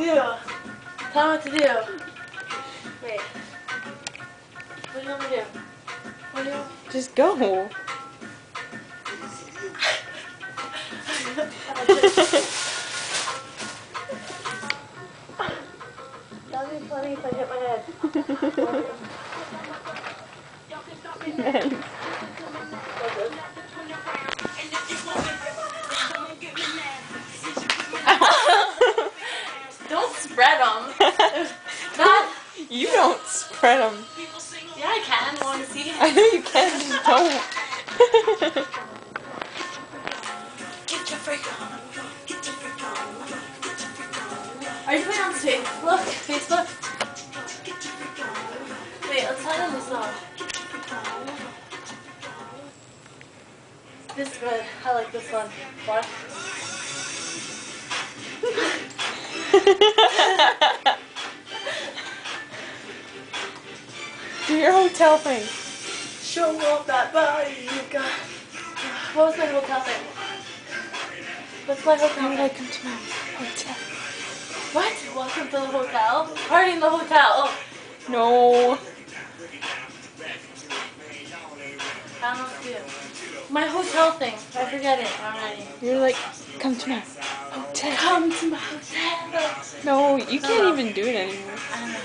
do? Tell me what to do. Wait. What do you want me to do? What do you want? Just go. That would be funny if I hit my head. Don't spread them. God. You don't spread them. Yeah, I can. You want to see? I know you can, just don't. Get your freak on. Get your freak on. Are you putting on Facebook? Facebook? Wait, let's tell them this song. This is good. I like this one. What? Do your hotel thing. Show off that body you got. What was my hotel thing? What's my hotel How did I thing? come to my hotel? What? Welcome to the hotel? Party in the hotel. No. I don't know what to do. My hotel thing. I forget it already. You're like, come to my hotel. Come to my hotel. No, you can't even do it anymore. I don't know.